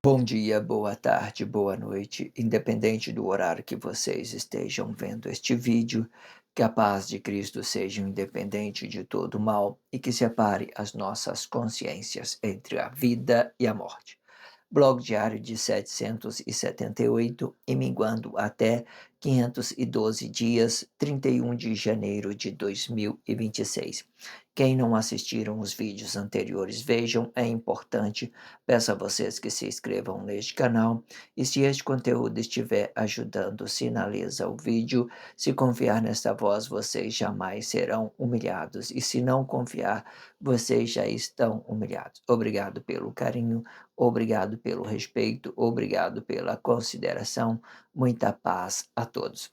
Bom dia, boa tarde, boa noite, independente do horário que vocês estejam vendo este vídeo, que a paz de Cristo seja independente de todo mal e que separe as nossas consciências entre a vida e a morte. Blog diário de 778 e minguando até 512 dias, 31 de janeiro de 2026. Quem não assistiram os vídeos anteriores, vejam, é importante. Peço a vocês que se inscrevam neste canal e se este conteúdo estiver ajudando, sinaliza o vídeo. Se confiar nesta voz, vocês jamais serão humilhados e se não confiar, vocês já estão humilhados. Obrigado pelo carinho. Obrigado pelo respeito, obrigado pela consideração, muita paz a todos.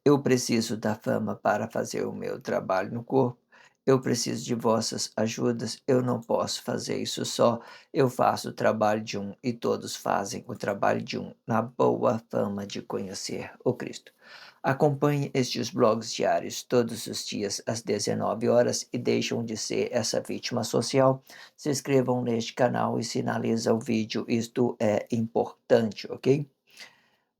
Eu preciso da fama para fazer o meu trabalho no corpo. Eu preciso de vossas ajudas. Eu não posso fazer isso só. Eu faço o trabalho de um e todos fazem o trabalho de um, na boa fama de conhecer o Cristo. Acompanhe estes blogs diários todos os dias às 19 horas e deixam de ser essa vítima social. Se inscrevam neste canal e sinaliza o vídeo. Isto é importante, ok?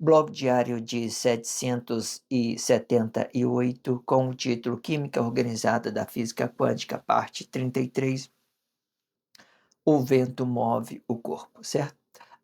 Blog diário de 778, com o título Química Organizada da Física Quântica, parte 33. O vento move o corpo, certo?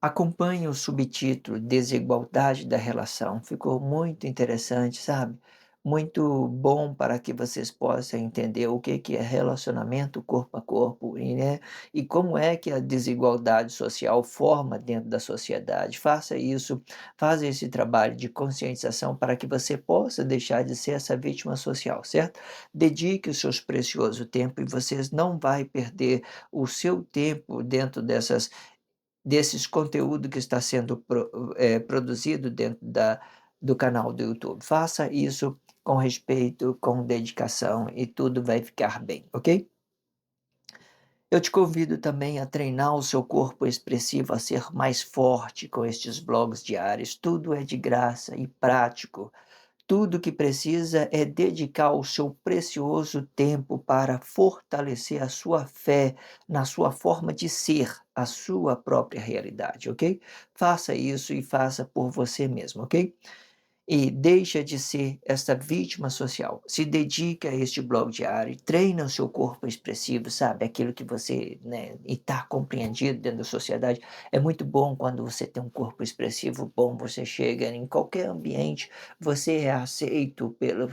Acompanhe o subtítulo Desigualdade da Relação. Ficou muito interessante, sabe? Muito bom para que vocês possam entender o que é relacionamento corpo a corpo e, né? E como é que a desigualdade social forma dentro da sociedade. Faça isso, faça esse trabalho de conscientização para que você possa deixar de ser essa vítima social, certo? Dedique o seu precioso tempo e vocês não vai perder o seu tempo dentro desses conteúdos que está sendo produzido dentro do canal do YouTube. Faça isso com respeito, com dedicação e tudo vai ficar bem, ok? Eu te convido também a treinar o seu corpo expressivo a ser mais forte com estes blogs diários. Tudo é de graça e prático. Tudo que precisa é dedicar o seu precioso tempo para fortalecer a sua fé na sua forma de ser, a sua própria realidade, ok? Faça isso e faça por você mesmo, ok? E deixa de ser essa vítima social. Se dedica a este blog diário, treina o seu corpo expressivo, sabe? Aquilo que você, né, está compreendido dentro da sociedade. É muito bom quando você tem um corpo expressivo bom, você chega em qualquer ambiente, você é aceito pelo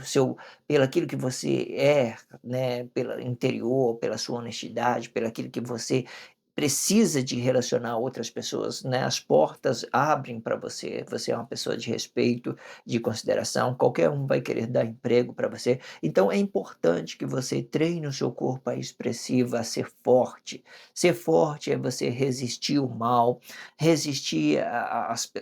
aquilo que você é, né? Pelo interior, pela sua honestidade, pelo aquilo que você precisa de relacionar outras pessoas, né? As portas abrem para você, você é uma pessoa de respeito, de consideração, qualquer um vai querer dar emprego para você. Então é importante que você treine o seu corpo a expressivo, a ser forte. Ser forte é você resistir o mal, resistir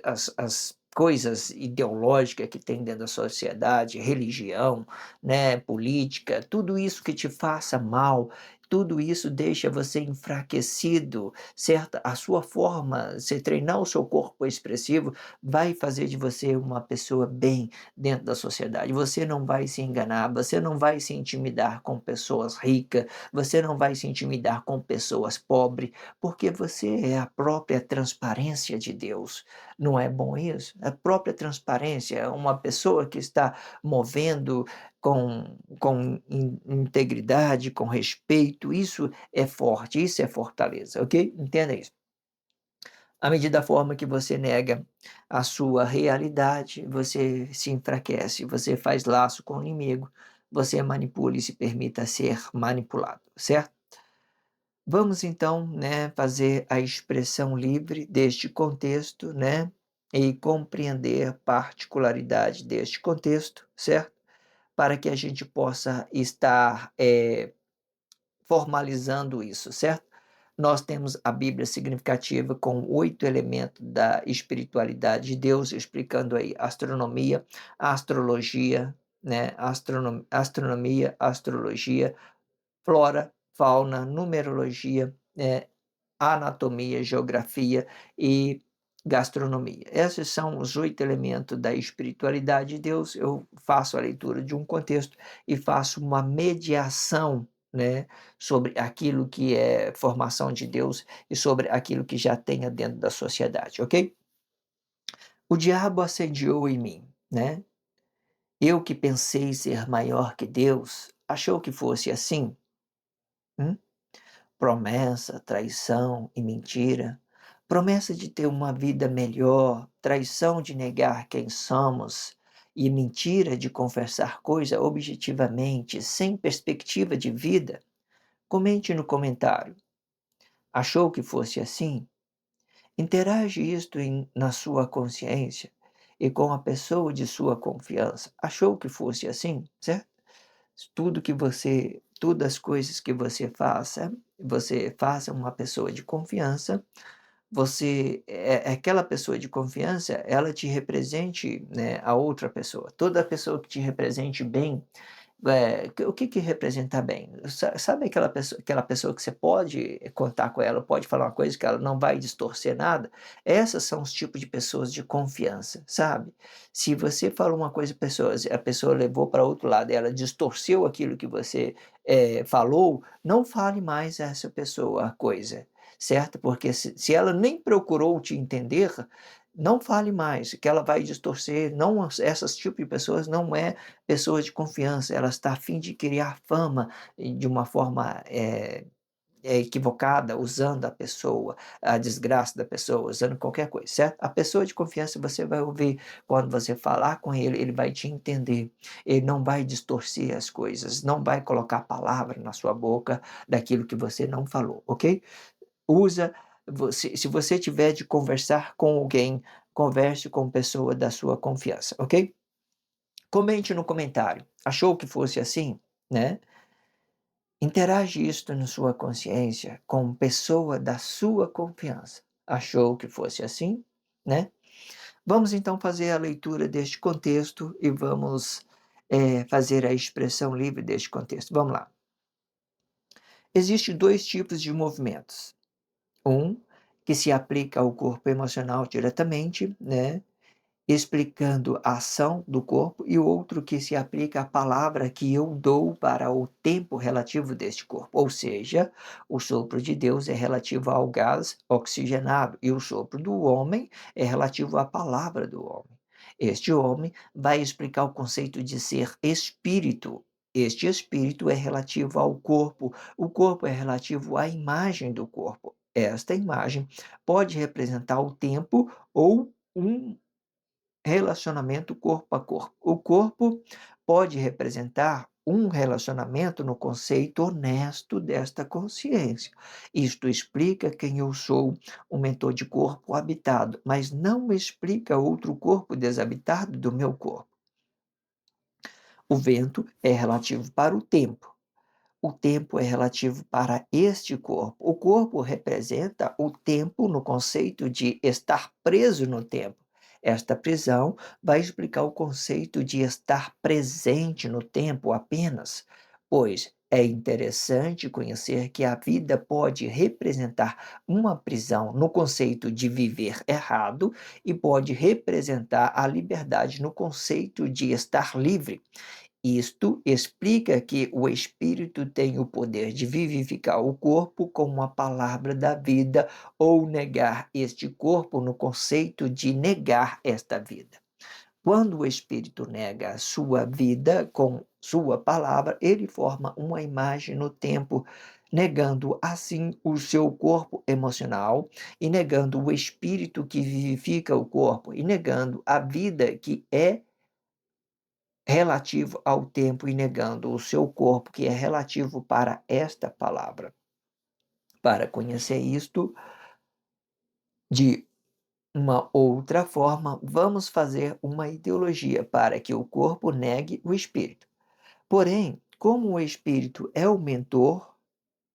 às coisas ideológicas que tem dentro da sociedade, religião, né, política, tudo isso que te faça mal, tudo isso deixa você enfraquecido, certo? A sua forma, você treinar o seu corpo expressivo, vai fazer de você uma pessoa bem dentro da sociedade. Você não vai se enganar, você não vai se intimidar com pessoas ricas, você não vai se intimidar com pessoas pobres, porque você é a própria transparência de Deus. Não é bom isso? A própria transparência, uma pessoa que está movendo com integridade, com respeito, isso é forte, isso é fortaleza, ok? Entenda isso. À medida da forma que você nega a sua realidade, você se enfraquece, você faz laço com o inimigo, você manipula e se permita ser manipulado, certo? Vamos então, né, fazer a expressão livre deste contexto, né, e compreender a particularidade deste contexto, certo? Para que a gente possa estar formalizando isso, certo? Nós temos a Bíblia significativa com 8 elementos da espiritualidade de Deus, explicando aí astronomia, astrologia, né? Astronomia, astrologia, flora, fauna, numerologia, anatomia, geografia e gastronomia. Esses são os 8 elementos da espiritualidade de Deus. Eu faço a leitura de um contexto e faço uma mediação, né, sobre aquilo que é formação de Deus e sobre aquilo que já tenha dentro da sociedade, ok? O diabo assediou em mim, né? Eu que pensei ser maior que Deus, achou que fosse assim? Hum? Promessa, traição e mentira. Promessa de ter uma vida melhor, traição de negar quem somos e mentira de confessar coisa objetivamente, sem perspectiva de vida. Comente no comentário. Achou que fosse assim? Interage isto na sua consciência e com a pessoa de sua confiança. Achou que fosse assim, certo? Todas as coisas que você faça uma pessoa de confiança, aquela pessoa de confiança, ela te represente, né, a outra pessoa. Toda pessoa que te represente bem, o que que representa bem? Sabe aquela pessoa que você pode contar com ela, pode falar uma coisa que ela não vai distorcer nada? Essas são os tipos de pessoas de confiança, sabe? Se você falou uma coisa a pessoa levou para outro lado e ela distorceu aquilo que você, falou, não fale mais a essa pessoa a coisa, certo? Porque se ela nem procurou te entender, não fale mais, que ela vai distorcer, não essas tipo de pessoas não é pessoas de confiança, ela está a fim de criar fama de uma forma, equivocada, usando a pessoa, a desgraça da pessoa, usando qualquer coisa, certo? A pessoa de confiança você vai ouvir, quando você falar com ele, ele vai te entender, ele não vai distorcer as coisas, não vai colocar palavra na sua boca daquilo que você não falou, ok? Usa se você tiver de conversar com alguém, converse com pessoa da sua confiança, ok? Comente no comentário. Achou que fosse assim, né? Interage isto na sua consciência com pessoa da sua confiança. Achou que fosse assim, né? Vamos então fazer a leitura deste contexto e vamos fazer a expressão livre deste contexto. Vamos lá. Existem dois tipos de movimentos. Um que se aplica ao corpo emocional diretamente, né? Explicando a ação do corpo, e o outro que se aplica à palavra que eu dou para o tempo relativo deste corpo. Ou seja, o sopro de Deus é relativo ao gás oxigenado e o sopro do homem é relativo à palavra do homem. Este homem vai explicar o conceito de ser espírito. Este espírito é relativo ao corpo, o corpo é relativo à imagem do corpo. Esta imagem pode representar o tempo ou um relacionamento corpo a corpo. O corpo pode representar um relacionamento no conceito honesto desta consciência. Isto explica quem eu sou, um mentor de corpo habitado, mas não explica outro corpo desabitado do meu corpo. O vento é relativo para o tempo. O tempo é relativo para este corpo. O corpo representa o tempo no conceito de estar preso no tempo. Esta prisão vai explicar o conceito de estar presente no tempo apenas, pois é interessante conhecer que a vida pode representar uma prisão no conceito de viver errado e pode representar a liberdade no conceito de estar livre. Isto explica que o espírito tem o poder de vivificar o corpo com a palavra da vida ou negar este corpo no conceito de negar esta vida. Quando o espírito nega a sua vida com sua palavra, ele forma uma imagem no tempo, negando assim o seu corpo emocional e negando o espírito que vivifica o corpo e negando a vida que é relativo ao tempo e negando o seu corpo, que é relativo para esta palavra. Para conhecer isto de uma outra forma, vamos fazer uma ideologia para que o corpo negue o espírito. Porém, como o espírito é o mentor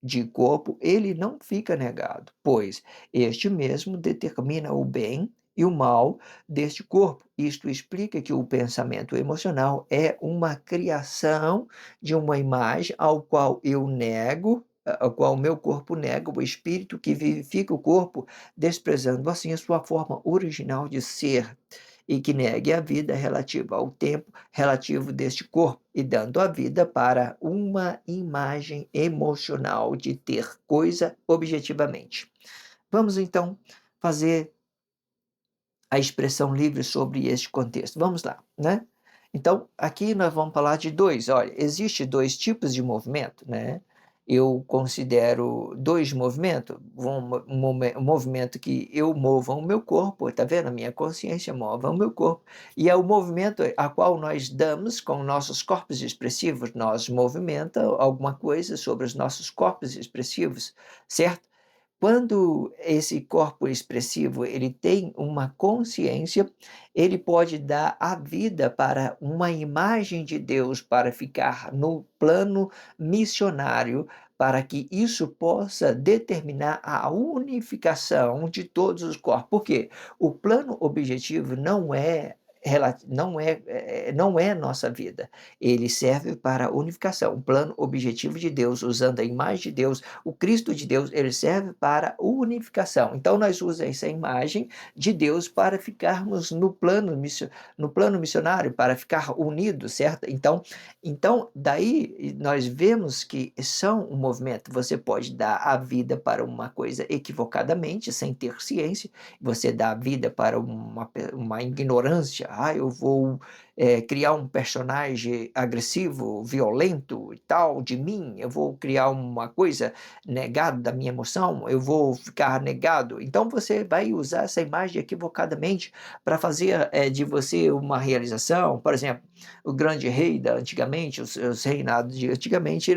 de corpo, ele não fica negado, pois este mesmo determina o bem e o mal deste corpo. Isto explica que o pensamento emocional é uma criação de uma imagem ao qual eu nego, ao qual o meu corpo nega o espírito que vivifica o corpo, desprezando assim a sua forma original de ser. e que negue a vida relativa ao tempo relativo deste corpo, e dando a vida para uma imagem emocional de ter coisa objetivamente. Vamos então fazer a expressão livre sobre este contexto. Vamos lá, né? Então, aqui nós vamos falar de dois. Olha, existe dois tipos de movimento, né? Eu considero dois movimentos, um movimento que eu movo o meu corpo, tá vendo? A minha consciência move o meu corpo, e é o movimento a qual nós damos com nossos corpos expressivos, nós movimenta alguma coisa sobre os nossos corpos expressivos, certo? Quando esse corpo expressivo ele tem uma consciência, ele pode dar a vida para uma imagem de Deus para ficar no plano missionário, para que isso possa determinar a unificação de todos os corpos. Por quê? O plano objetivo não é nossa vida. Ele serve para a unificação. O plano objetivo de Deus, usando a imagem de Deus, o Cristo de Deus, ele serve para unificação. Então, nós usamos essa imagem de Deus para ficarmos no plano missionário, para ficar unidos, certo? Então, daí nós vemos que são um movimento. Você pode dar a vida para uma coisa equivocadamente, sem ter ciência. Você dá a vida para uma ignorância. Eu vou criar um personagem agressivo, violento e tal de mim, eu vou criar uma coisa negada da minha emoção, eu vou ficar negado. Então você vai usar essa imagem equivocadamente para fazer de você uma realização. Por exemplo, o grande rei da antigamente, os reinados de antigamente,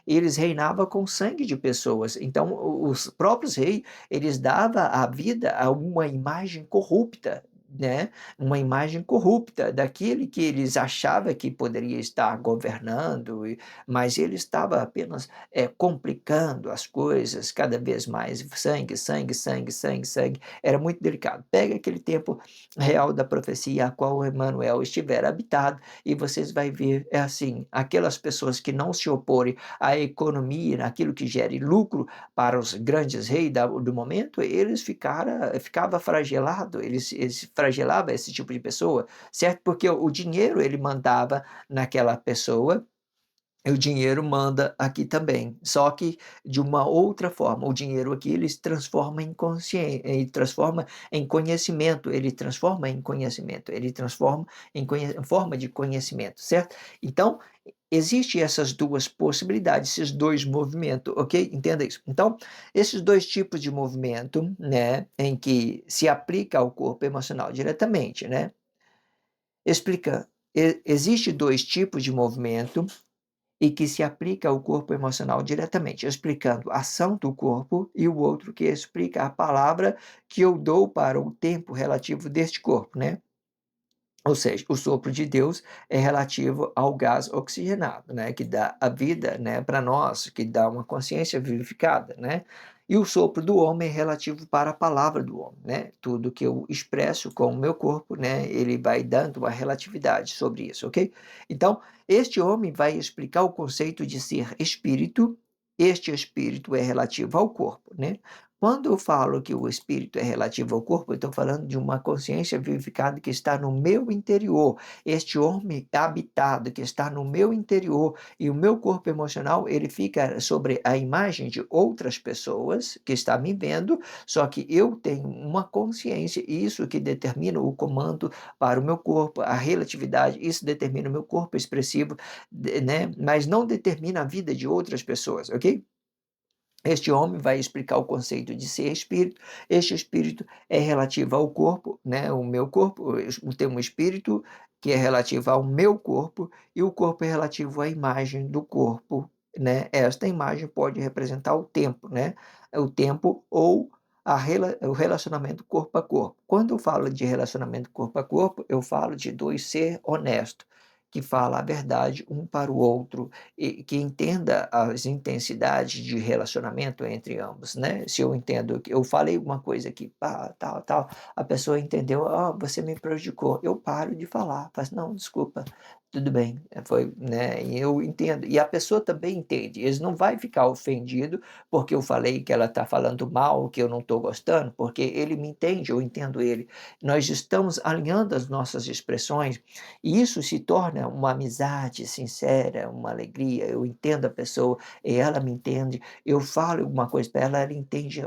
eles reinavam com sangue de pessoas. Então os próprios reis, eles davam a vida a uma imagem corrupta, né? Uma imagem corrupta daquele que eles achavam que poderia estar governando, mas ele estava apenas complicando as coisas cada vez mais. Sangue, sangue, sangue, sangue, sangue. Era muito delicado. Pega aquele tempo real da profecia a qual Emmanuel estiver habitado e vocês vai ver, é assim, aquelas pessoas que não se oporem à economia, naquilo que gere lucro para os grandes reis do momento, eles ficava fragelado, eles fragelava esse tipo de pessoa, certo? Porque o dinheiro ele mandava naquela pessoa, e o dinheiro manda aqui também, só que de uma outra forma. O dinheiro aqui ele se transforma em consciência, ele transforma em conhecimento, ele transforma em conhecimento, ele transforma em forma de conhecimento, certo? Então, existem essas duas possibilidades, esses dois movimentos, ok? Entenda isso. Então, esses dois tipos de movimento, né, em que se aplica ao corpo emocional diretamente, né? Explica, existe dois tipos de movimento e que se aplica ao corpo emocional diretamente, explicando a ação do corpo, e o outro que explica a palavra que eu dou para o tempo relativo deste corpo, né? Ou seja, o sopro de Deus é relativo ao gás oxigenado, né, que dá a vida, né, para nós, que dá uma consciência vivificada, né? E o sopro do homem é relativo para a palavra do homem, né? Tudo que eu expresso com o meu corpo, né, ele vai dando uma relatividade sobre isso, ok? Então, este homem vai explicar o conceito de ser espírito. Este espírito é relativo ao corpo, né? Quando eu falo que o espírito é relativo ao corpo, eu estou falando de uma consciência vivificada que está no meu interior. Este homem habitado que está no meu interior, e o meu corpo emocional, ele fica sobre a imagem de outras pessoas que está me vendo, só que eu tenho uma consciência, e isso que determina o comando para o meu corpo, a relatividade, isso determina o meu corpo expressivo, né? Mas não determina a vida de outras pessoas, ok? Este homem vai explicar o conceito de ser espírito. Este espírito é relativo ao corpo, né? O meu corpo, tem um espírito que é relativo ao meu corpo, e o corpo é relativo à imagem do corpo, né? Esta imagem pode representar o tempo, né? O tempo ou o relacionamento corpo a corpo. Quando eu falo de relacionamento corpo a corpo, eu falo de dois ser honesto, que fala a verdade um para o outro, e que entenda as intensidades de relacionamento entre ambos, né? Se eu entendo que eu falei alguma coisa aqui, pá, tal, tal, a pessoa entendeu, você me prejudicou, eu paro de falar, falo, não, desculpa, tudo bem, foi, né, e eu entendo. E a pessoa também entende, eles não vai ficar ofendido porque eu falei que ela está falando mal, que eu não estou gostando, porque ele me entende, eu entendo ele. Nós estamos alinhando as nossas expressões e isso se torna uma amizade sincera, uma alegria. Eu entendo a pessoa e ela me entende. Eu falo alguma coisa para ela, ela entende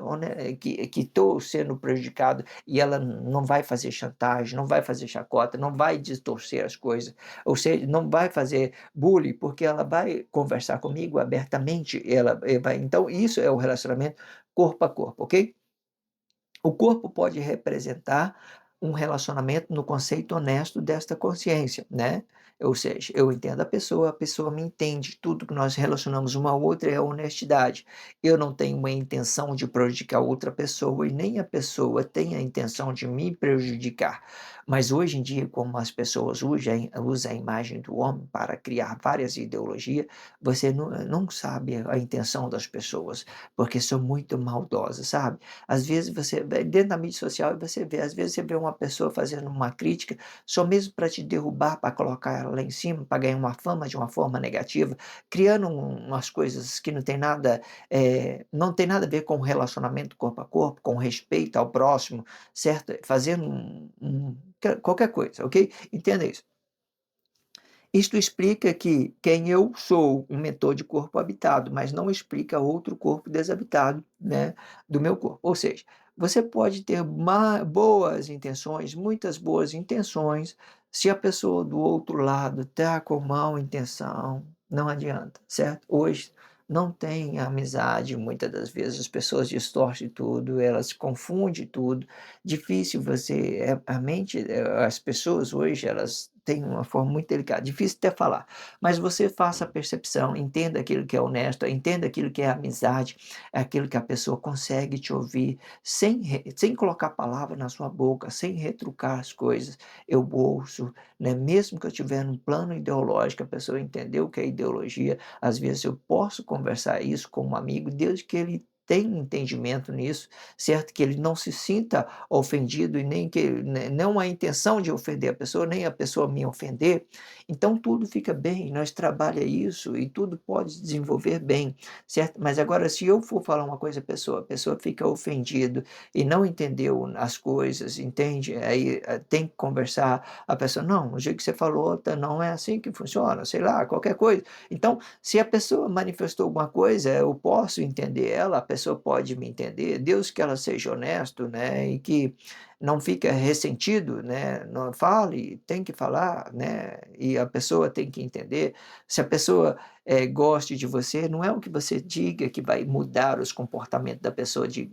que estou sendo prejudicado e ela não vai fazer chantagem, não vai fazer chacota, não vai distorcer as coisas, ou seja, não vai fazer bullying, porque ela vai conversar comigo abertamente, ela vai. Então, isso é o relacionamento corpo a corpo, ok? O corpo pode representar um relacionamento no conceito honesto desta consciência, né? Ou seja, eu entendo a pessoa me entende, tudo que nós relacionamos uma a outra é a honestidade. Eu não tenho uma intenção de prejudicar outra pessoa e nem a pessoa tem a intenção de me prejudicar. Mas hoje em dia, como as pessoas usam a imagem do homem para criar várias ideologias, você não sabe a intenção das pessoas, porque são muito maldosas, sabe? Às vezes você dentro da mídia social você vê, às vezes você vê uma pessoa fazendo uma crítica só mesmo para te derrubar, para colocar ela lá em cima, para ganhar uma fama de uma forma negativa, criando umas coisas que não tem nada a ver com o relacionamento corpo a corpo, com respeito ao próximo, certo? Fazendo qualquer coisa, ok? Entenda isso. Isto explica que quem eu sou, um mentor de corpo habitado, mas não explica outro corpo desabitado, né, do meu corpo. Ou seja, você pode ter boas intenções, muitas boas intenções, se a pessoa do outro lado está com má intenção, não adianta, certo? Hoje não tem amizade, muitas das vezes as pessoas distorcem tudo, elas confundem tudo. Difícil a mente, as pessoas hoje, elas têm uma forma muito delicada, difícil até falar, mas você faça a percepção, entenda aquilo que é honesto, entenda aquilo que é amizade, é aquilo que a pessoa consegue te ouvir sem colocar palavra na sua boca, sem retrucar as coisas. Eu ouço, né? Mesmo que eu estiver num plano ideológico, a pessoa entendeu o que é ideologia, às vezes eu posso conversar isso com um amigo, desde que ele tenha um entendimento nisso, certo? Que ele não se sinta ofendido e nem que não a intenção de ofender a pessoa, nem a pessoa me ofender. Então tudo fica bem, nós trabalha isso e tudo pode se desenvolver bem, certo? Mas agora se eu for falar uma coisa à pessoa, a pessoa fica ofendido e não entendeu as coisas, entende? Aí tem que conversar, a pessoa, não, o jeito que você falou não é assim que funciona, sei lá, qualquer coisa. Então, se a pessoa manifestou alguma coisa, eu posso entender ela, a pessoa pode me entender, Deus que ela seja honesto, né, e que não fica ressentido, né, não fale, tem que falar, né, e a pessoa tem que entender. Se a pessoa goste de você, não é o que você diga que vai mudar os comportamentos da pessoa de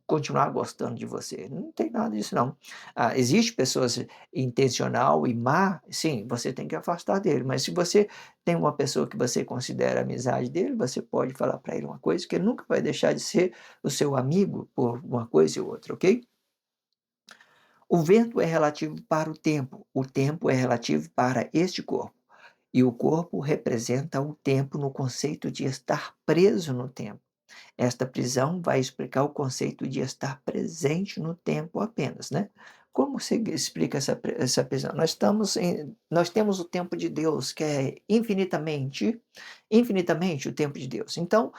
continuar gostando de você. Não tem nada disso não. Ah, existe pessoas intencional e má, sim, você tem que afastar dele, mas se você tem uma pessoa que você considera amizade dele, você pode falar para ele uma coisa que ele nunca vai deixar de ser o seu amigo por uma coisa e outra, ok? O vento é relativo para o tempo é relativo para este corpo, e o corpo representa o tempo no conceito de estar preso no tempo. Esta prisão vai explicar o conceito de estar presente no tempo apenas, né? Como você explica essa prisão? Nós temos o tempo de Deus, que é infinitamente o tempo de Deus. Então,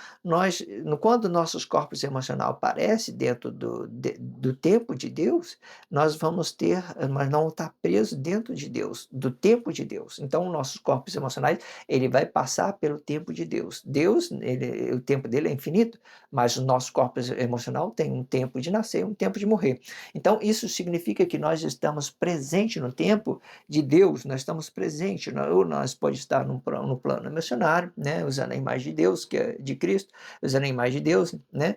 quando nossos corpos emocional aparecem dentro do tempo de Deus, nós vamos ter, mas não estar preso dentro de Deus, do tempo de Deus. Então, nossos corpos emocionais, ele vai passar pelo tempo de Deus. Deus, o tempo dele é infinito, mas o nosso corpo emocional tem um tempo de nascer e um tempo de morrer. Então, isso significa que nós estamos presentes no tempo de Deus, nós estamos presentes, ou nós pode estar no plano missionário, né, usando a imagem de Deus, que é de Cristo, usando a imagem de Deus, né,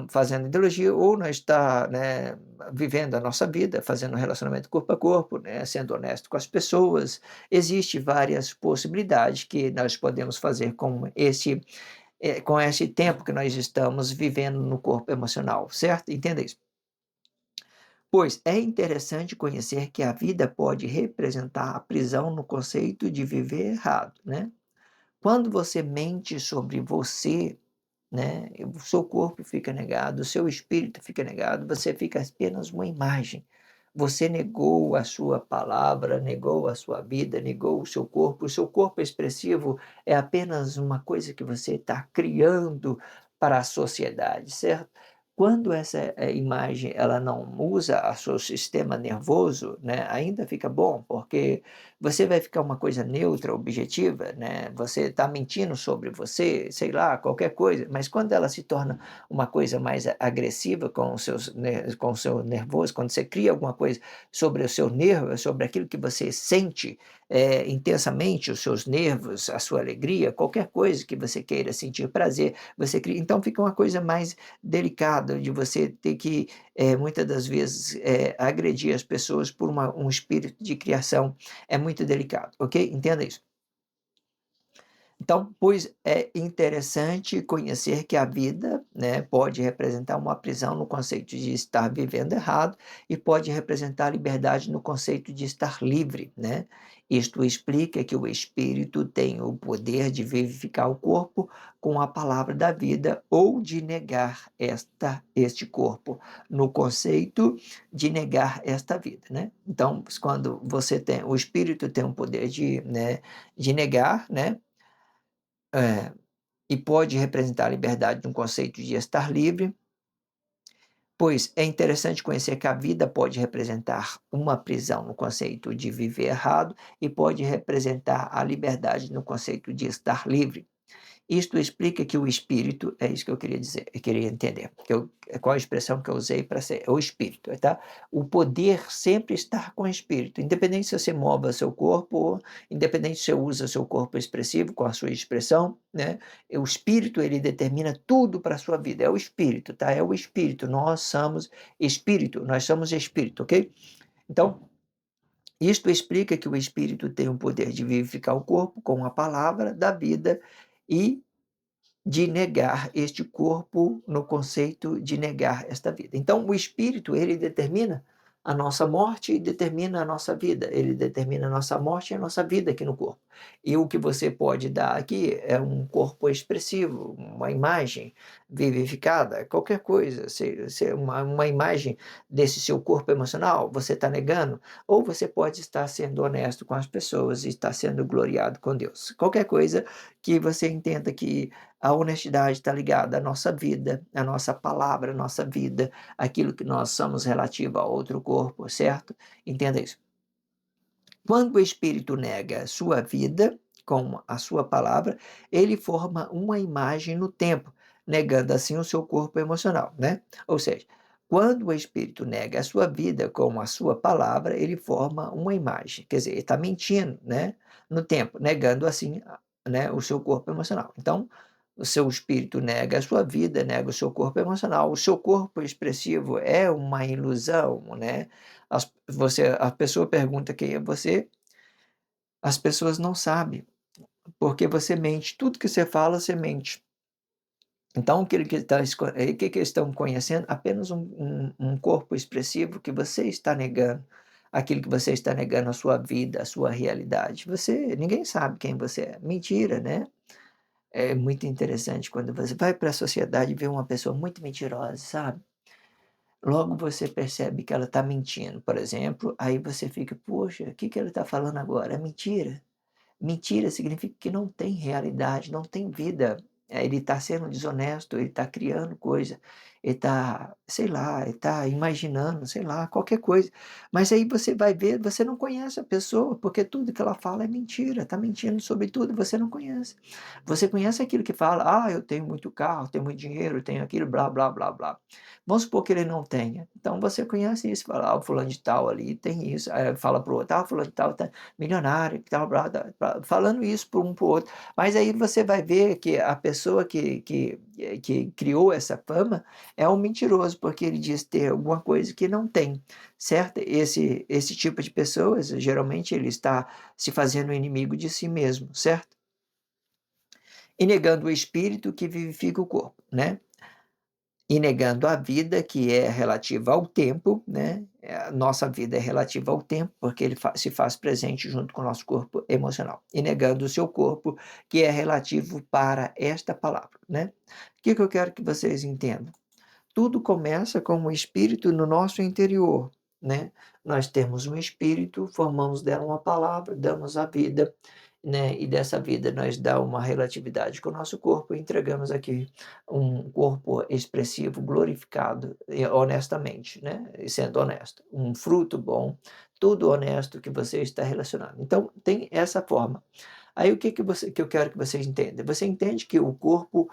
fazendo ideologia, ou nós está, né, vivendo a nossa vida, fazendo um relacionamento corpo a corpo, né, sendo honesto com as pessoas. Existem várias possibilidades que nós podemos fazer com esse tempo que nós estamos vivendo no corpo emocional, certo? Entenda isso. Pois é interessante conhecer que a vida pode representar a prisão no conceito de viver errado, né? Quando você mente sobre você, né, o seu corpo fica negado, o seu espírito fica negado, você fica apenas uma imagem. você negou a sua palavra, negou a sua vida, negou o seu corpo expressivo é apenas uma coisa que você está criando para a sociedade, certo? Quando essa, imagem ela não usa o seu sistema nervoso, né, ainda fica bom, porque você vai ficar uma coisa neutra, objetiva, né, você está mentindo sobre você, sei lá, qualquer coisa, mas quando ela se torna uma coisa mais agressiva com o seu nervoso, quando você cria alguma coisa sobre o seu nervo, sobre aquilo que você sente, intensamente, os seus nervos, a sua alegria, qualquer coisa que você queira sentir prazer, você cria então fica uma coisa mais delicada, de você ter que, muitas das vezes, agredir as pessoas por um espírito de criação, é muito delicado, ok? Entenda isso. Então, pois é interessante conhecer que a vida, né, pode representar uma prisão no conceito de estar vivendo errado e pode representar liberdade no conceito de estar livre, né? Isto explica que o espírito tem o poder de vivificar o corpo com a palavra da vida ou de negar este corpo, no conceito de negar esta vida, né? Então, quando você tem, o espírito tem o poder de, né, de negar, né? É, e pode representar a liberdade de um conceito de estar livre, pois é interessante conhecer que a vida pode representar uma prisão no conceito de viver errado e pode representar a liberdade no conceito de estar livre. Isto explica que o espírito, é isso que eu queria dizer, eu queria entender, qual a expressão que eu usei para ser o espírito, tá? O poder sempre estar com o espírito, independente se você move o seu corpo, independente se você usa o seu corpo expressivo com a sua expressão, né? O espírito ele determina tudo para a sua vida, é o espírito, tá? É o espírito, nós somos espírito, ok? Então, isto explica que o espírito tem o poder de vivificar o corpo com a palavra da vida e de negar este corpo no conceito de negar esta vida. Então, o espírito, ele determina a nossa morte e determina a nossa vida. Ele determina a nossa morte e a nossa vida aqui no corpo. E o que você pode dar aqui é um corpo expressivo, uma imagem vivificada, qualquer coisa, uma imagem desse seu corpo emocional, você está negando, ou você pode estar sendo honesto com as pessoas e estar sendo gloriado com Deus. Qualquer coisa que você entenda que a honestidade está ligada à nossa vida, à nossa palavra, à nossa vida, aquilo que nós somos relativo a outro corpo, certo? Entenda isso. Quando o espírito nega a sua vida com a sua palavra, ele forma uma imagem no tempo, negando assim o seu corpo emocional, né? Ou seja, quando o espírito nega a sua vida com a sua palavra, ele forma uma imagem, quer dizer, ele está mentindo, né? No tempo, negando assim, né, o seu corpo emocional. Então, o seu espírito nega a sua vida, nega o seu corpo emocional. O seu corpo expressivo é uma ilusão, né? A pessoa pergunta quem é você, as pessoas não sabem, porque você mente. Tudo que você fala, você mente. Então, o que eles estão conhecendo? Apenas um corpo expressivo que você está negando. Aquilo que você está negando a sua vida, a sua realidade. Ninguém sabe quem você é. Mentira, né? É muito interessante quando você vai para a sociedade e vê uma pessoa muito mentirosa, sabe? Logo você percebe que ela está mentindo, por exemplo, aí você fica, poxa, o que que ele está falando agora? É mentira. Mentira significa que não tem realidade, não tem vida. Ele está sendo desonesto, ele está criando coisa, ele está, sei lá, ele está imaginando, sei lá, qualquer coisa. Mas aí você vai ver, você não conhece a pessoa, porque tudo que ela fala é mentira, está mentindo sobre tudo, você não conhece. Você conhece aquilo que fala, eu tenho muito carro, tenho muito dinheiro, tenho aquilo, blá, blá, blá, blá. Vamos supor que ele não tenha. Então você conhece isso, fala, o fulano de tal ali tem isso. Aí fala para o outro, fulano de tal tá milionário, que tal, blá, blá, blá, falando isso para um para o outro. Mas aí você vai ver que a pessoa que criou essa fama é um mentiroso, porque ele diz ter alguma coisa que não tem, certo? Esse tipo de pessoas, geralmente ele está se fazendo inimigo de si mesmo, certo? E negando o espírito que vivifica o corpo, né? E negando a vida que é relativa ao tempo, né? A nossa vida é relativa ao tempo, porque ele se faz presente junto com o nosso corpo emocional. E negando o seu corpo, que é relativo para esta palavra, né? O que eu quero que vocês entendam? Tudo começa com o espírito no nosso interior, né? Nós temos um espírito, formamos dela uma palavra, damos a vida, né? E dessa vida nós dá uma relatividade com o nosso corpo e entregamos aqui um corpo expressivo, glorificado, e honestamente, né? E sendo honesto, um fruto bom, tudo honesto que você está relacionando. Então tem essa forma. Aí o que que eu quero que você entenda? Você entende que o corpo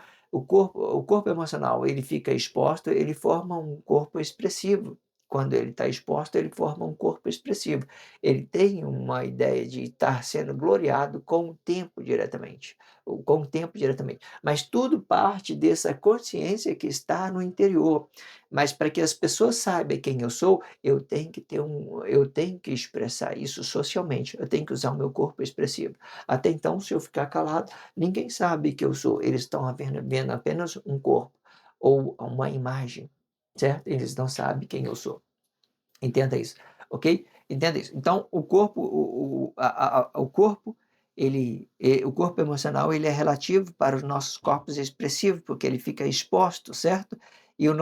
emocional, ele fica exposto, ele forma um corpo expressivo. Quando ele está exposto, ele forma um corpo expressivo. Ele tem uma ideia de estar sendo gloriado com o tempo diretamente, ou com o tempo diretamente. Mas tudo parte dessa consciência que está no interior. Mas para que as pessoas saibam quem eu sou, eu tenho que expressar isso socialmente. Eu tenho que usar o meu corpo expressivo. Até então, se eu ficar calado, ninguém sabe que eu sou. Eles estão vendo apenas um corpo ou uma imagem, certo? Eles não sabem quem eu sou. Entenda isso, ok? Entenda isso. Então, o corpo, o corpo, o corpo emocional, ele é relativo para os nossos corpos expressivos, porque ele fica exposto, certo? E o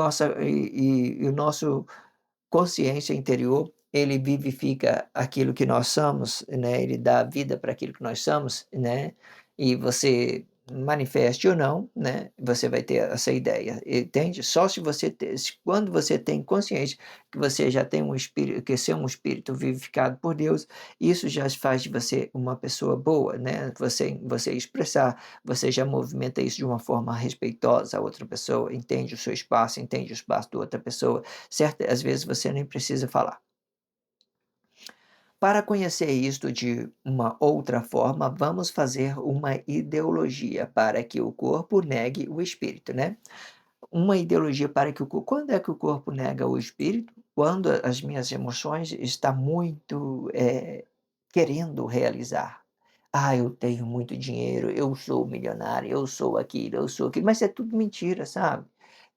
nosso consciência interior, ele vivifica aquilo que nós somos, né, ele dá vida para aquilo que nós somos, né, e você manifeste ou não, né, você vai ter essa ideia, entende? Só se você quando você tem consciência que você já tem um espírito, que você é um espírito vivificado por Deus, isso já faz de você uma pessoa boa, né, você expressar, você já movimenta isso de uma forma respeitosa à outra pessoa, entende o seu espaço, entende o espaço da outra pessoa, certo? Às vezes você nem precisa falar. Para conhecer isto de uma outra forma, vamos fazer uma ideologia para que o corpo negue o espírito, né? Uma ideologia para que quando é que o corpo nega o espírito? Quando as minhas emoções estão muito querendo realizar. Ah, eu tenho muito dinheiro, eu sou milionário, eu sou aquilo, mas é tudo mentira, sabe?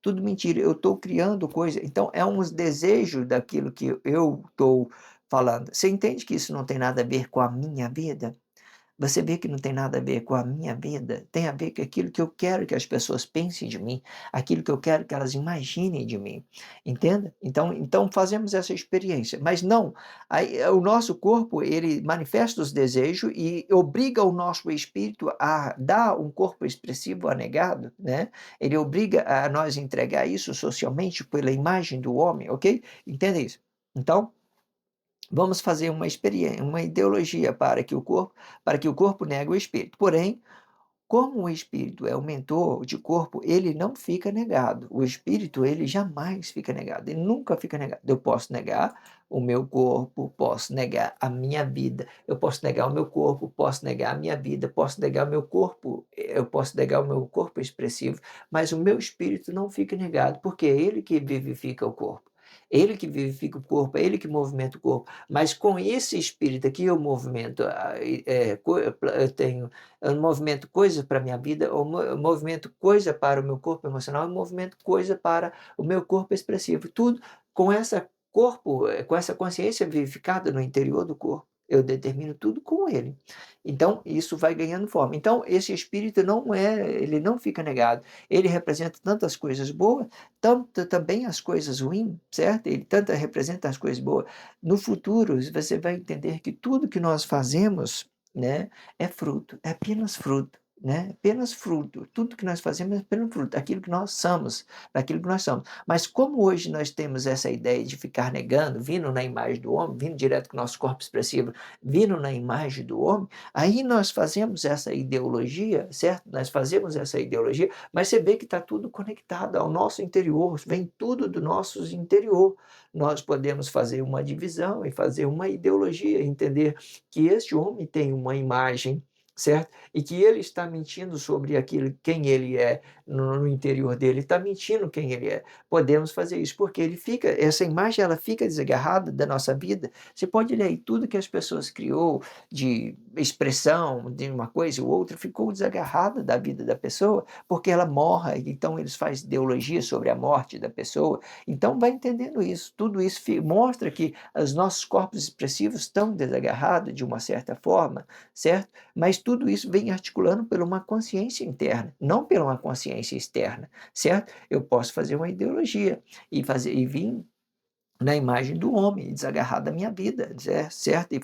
Tudo mentira. Eu estou criando coisa, então é uns desejos daquilo que eu estou falando. Você entende que isso não tem nada a ver com a minha vida? Você vê que não tem nada a ver com a minha vida, tem a ver com aquilo que eu quero que as pessoas pensem de mim, aquilo que eu quero que elas imaginem de mim, entenda? Então fazemos essa experiência, mas não, aí, o nosso corpo, ele manifesta os desejos e obriga o nosso espírito a dar um corpo expressivo anegado, né? Ele obriga a nós entregar isso socialmente pela imagem do homem, ok? Entende isso? Então, vamos fazer uma experiência, uma ideologia para que o corpo negue o espírito. Porém, como o espírito é o mentor de corpo, ele não fica negado. O espírito, ele jamais fica negado, ele nunca fica negado. Eu posso negar o meu corpo, posso negar a minha vida, eu posso negar o meu corpo, posso negar a minha vida, posso negar o meu corpo, eu posso negar o meu corpo expressivo, mas o meu espírito não fica negado, porque é ele que vivifica o corpo. Ele que vivifica o corpo, é ele que movimenta o corpo. Mas com esse espírito aqui, eu movimento, eu tenho eu movimento coisa para a minha vida, eu movimento coisa para o meu corpo emocional, eu movimento coisa para o meu corpo expressivo. Tudo com essa com essa consciência vivificada no interior do corpo. Eu determino tudo com ele. Então, isso vai ganhando forma. Então, esse espírito ele não fica negado. Ele representa tantas coisas boas, tanto também as coisas ruins, certo? Ele tanto representa as coisas boas. No futuro, você vai entender que tudo que nós fazemos, né, é fruto, é apenas fruto, né? Apenas fruto. Tudo que nós fazemos é apenas fruto, daquilo que nós somos, daquilo que nós somos. Mas como hoje nós temos essa ideia de ficar negando, vindo na imagem do homem, vindo direto com o nosso corpo expressivo, vindo na imagem do homem, aí nós fazemos essa ideologia, certo? Nós fazemos essa ideologia, mas você vê que está tudo conectado ao nosso interior, vem tudo do nosso interior. Nós podemos fazer uma divisão e fazer uma ideologia, entender que este homem tem uma imagem, certo? E que ele está mentindo sobre aquilo, quem ele é no interior dele, está mentindo quem ele é. Podemos fazer isso, porque essa imagem ela fica desagarrada da nossa vida. Você pode ler aí tudo que as pessoas criou de expressão de uma coisa ou outra, ficou desagarrada da vida da pessoa, porque ela morre, então eles fazem ideologia sobre a morte da pessoa. Então vai entendendo isso. Tudo isso mostra que os nossos corpos expressivos estão desagarrados de uma certa forma, certo? Mas tudo isso vem articulando por uma consciência interna, não por uma consciência externa, certo? Eu posso fazer uma ideologia e vir na imagem do homem, desagarrar da minha vida, certo? E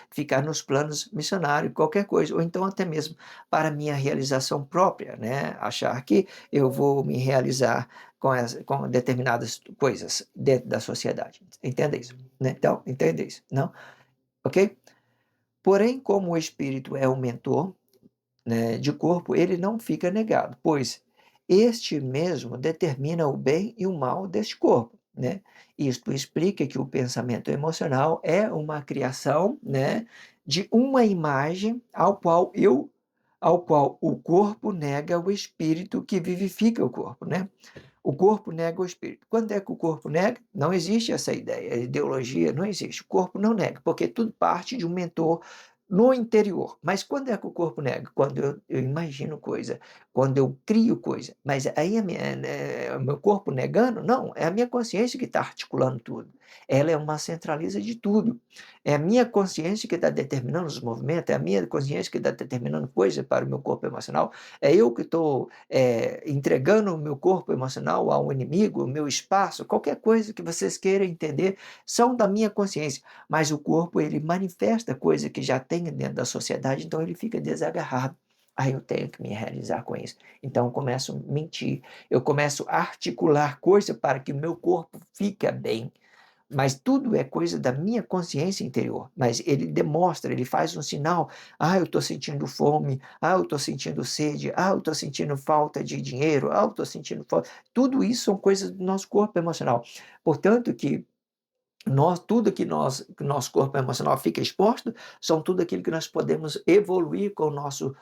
ficar nos planos missionários, qualquer coisa, ou então até mesmo para minha realização própria, né? Achar que eu vou me realizar com determinadas coisas dentro da sociedade. Entenda isso, né? Então, entenda isso, não? Ok? Porém, como o espírito é o mentor, né, de corpo, ele não fica negado, pois este mesmo determina o bem e o mal deste corpo, né? Isto explica que o pensamento emocional é uma criação, né, de uma imagem ao qual o corpo nega o espírito que vivifica o corpo, né? O corpo nega o espírito. Quando é que o corpo nega? Não existe essa ideia, a ideologia não existe. O corpo não nega, porque tudo parte de um mentor no interior. Mas quando é que o corpo nega? Quando eu imagino coisa, quando eu crio coisa. Mas aí o meu corpo negando? Não, é a minha consciência que está articulando tudo. Ela é uma centraliza de tudo. É a minha consciência que está determinando os movimentos, é a minha consciência que está determinando coisas para o meu corpo emocional. É eu que estou entregando o meu corpo emocional ao inimigo, o meu espaço, qualquer coisa que vocês queiram entender, são da minha consciência. Mas o corpo, ele manifesta coisa que já tem dentro da sociedade, então ele fica desagarrado. Aí eu tenho que me realizar com isso. Então eu começo a mentir, eu começo a articular coisa para que o meu corpo fique bem. Mas tudo é coisa da minha consciência interior. Mas ele demonstra, ele faz um sinal. Ah, eu estou sentindo fome. Ah, eu estou sentindo sede. Ah, eu estou sentindo falta de dinheiro. Ah, eu estou sentindo falta. Tudo isso são coisas do nosso corpo emocional. Portanto, tudo que nosso corpo emocional fica exposto, são tudo aquilo que nós podemos evoluir com o nosso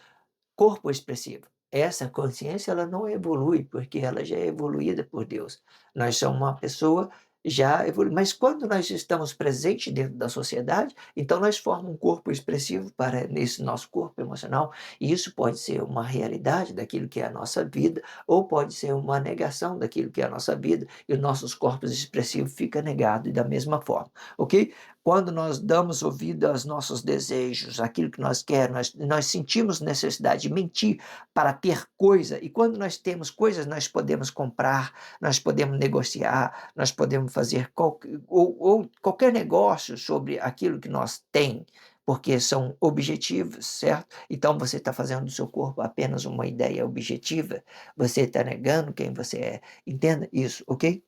corpo expressivo. Essa consciência ela não evolui, porque ela já é evoluída por Deus. Nós somos uma pessoa já evoluída. Mas quando nós estamos presentes dentro da sociedade, então nós formamos um corpo expressivo para esse nosso corpo emocional, e isso pode ser uma realidade daquilo que é a nossa vida, ou pode ser uma negação daquilo que é a nossa vida, e os nossos corpos expressivos ficam negados da mesma forma, ok? Quando nós damos ouvido aos nossos desejos, aquilo que nós queremos, nós sentimos necessidade de mentir para ter coisa, e quando nós temos coisas, nós podemos comprar, nós podemos negociar, nós podemos fazer ou qualquer negócio sobre aquilo que nós tem, porque são objetivos, certo? Então você está fazendo do seu corpo apenas uma ideia objetiva, você está negando quem você é. Entenda isso, ok?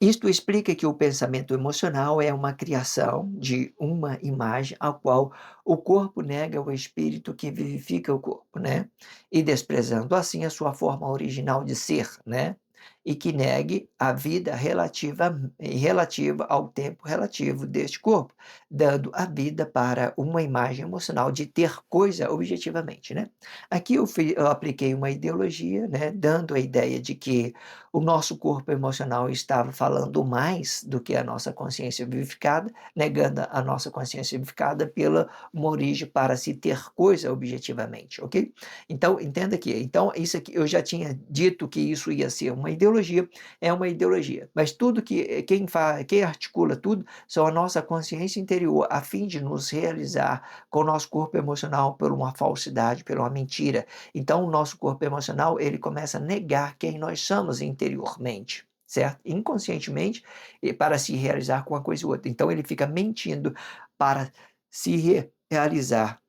Isto explica que o pensamento emocional é uma criação de uma imagem ao qual o corpo nega o espírito que vivifica o corpo, né? E desprezando assim a sua forma original de ser, né? E que negue a vida relativa ao tempo relativo deste corpo, dando a vida para uma imagem emocional de ter coisa objetivamente, né? Aqui eu apliquei uma ideologia, né? Dando a ideia de que o nosso corpo emocional estava falando mais do que a nossa consciência vivificada, negando a nossa consciência vivificada pela uma origem para se ter coisa objetivamente, ok? Então, entenda que, então, isso aqui, eu já tinha dito que isso ia ser uma ideologia, é uma ideologia, mas tudo que, quem articula tudo, são a nossa consciência interior, a fim de nos realizar com o nosso corpo emocional por uma falsidade, por uma mentira. Então, o nosso corpo emocional, ele começa a negar quem nós somos interiormente, certo? Inconscientemente, e para se realizar com uma coisa ou outra. Então, ele fica mentindo para se realizar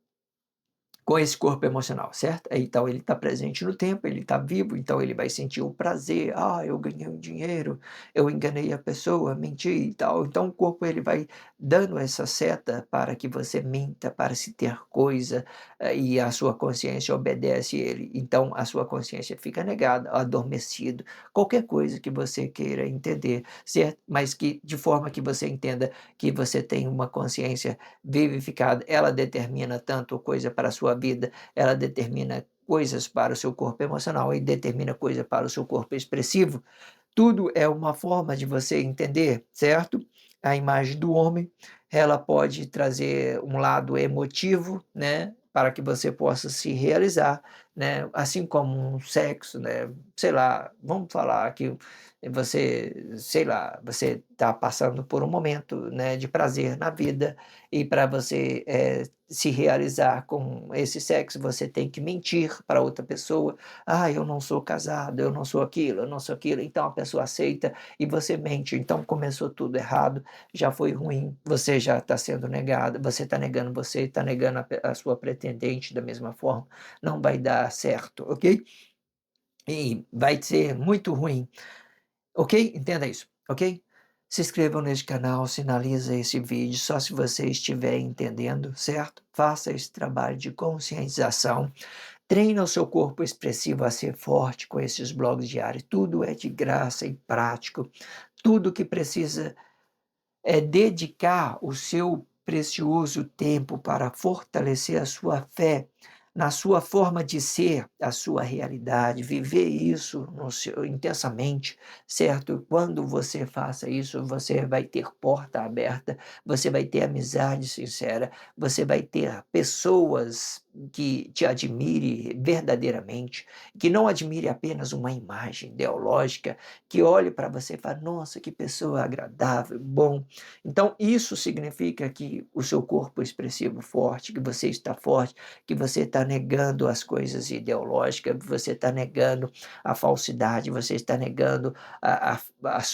com esse corpo emocional, certo? Então ele está presente no tempo, ele está vivo, então ele vai sentir o prazer, eu ganhei um dinheiro, eu enganei a pessoa, menti e tal. Então o corpo ele vai dando essa seta para que você minta, para se ter coisa, e a sua consciência obedece ele. Então a sua consciência fica negada, adormecido, qualquer coisa que você queira entender, certo? Mas que de forma que você entenda que você tem uma consciência vivificada, ela determina tanto coisa para a sua vida, ela determina coisas para o seu corpo emocional e determina coisa para o seu corpo expressivo. Tudo é uma forma de você entender, certo? A imagem do homem, ela pode trazer um lado emotivo, né? Para que você possa se realizar, né? Assim como um sexo, né? Sei lá, vamos falar que você, sei lá, você está passando por um momento, né, de prazer na vida e para você, se realizar com esse sexo, você tem que mentir para outra pessoa: "Ah, eu não sou casado, eu não sou aquilo, eu não sou aquilo", então a pessoa aceita e você mente, então começou tudo errado, já foi ruim, você já está sendo negado, você está negando você, está negando a sua pretendente da mesma forma, não vai dar certo, ok? E vai ser muito ruim, ok? Entenda isso, ok? Se inscrevam neste canal, sinaliza esse vídeo só se você estiver entendendo, certo? Faça esse trabalho de conscientização, treine o seu corpo expressivo a ser forte com esses blogs diários, tudo é de graça e prático, tudo que precisa é dedicar o seu precioso tempo para fortalecer a sua fé na sua forma de ser, a sua realidade, viver isso no seu intensamente, certo? Quando você faça isso, você vai ter porta aberta, você vai ter amizade sincera, você vai ter pessoas que te admire verdadeiramente, que não admire apenas uma imagem ideológica, que olhe para você e fale: "Nossa, que pessoa agradável, bom". Então, isso significa que o seu corpo é expressivo forte, que você está forte, que você está negando as coisas ideológicas, você está negando a falsidade, você está negando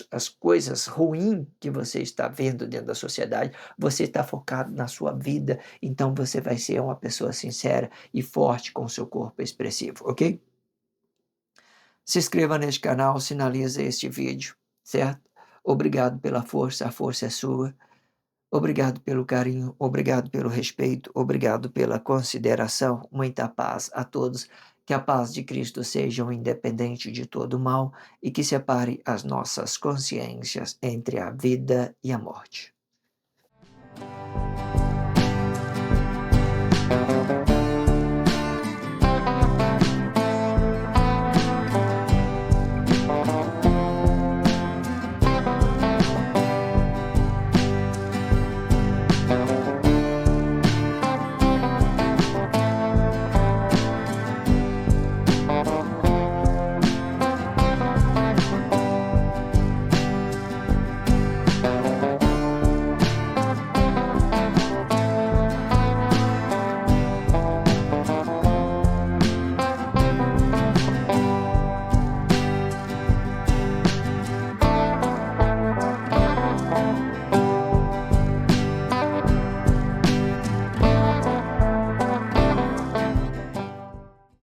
as coisas ruins que você está vendo dentro da sociedade, você está focado na sua vida, então você vai ser uma pessoa sincera e forte com o seu corpo expressivo, ok? Se inscreva neste canal, sinaliza este vídeo, certo? Obrigado pela força, a força é sua. Obrigado pelo carinho, obrigado pelo respeito, obrigado pela consideração. Muita paz a todos. Que a paz de Cristo seja um independente de todo mal e que separe as nossas consciências entre a vida e a morte.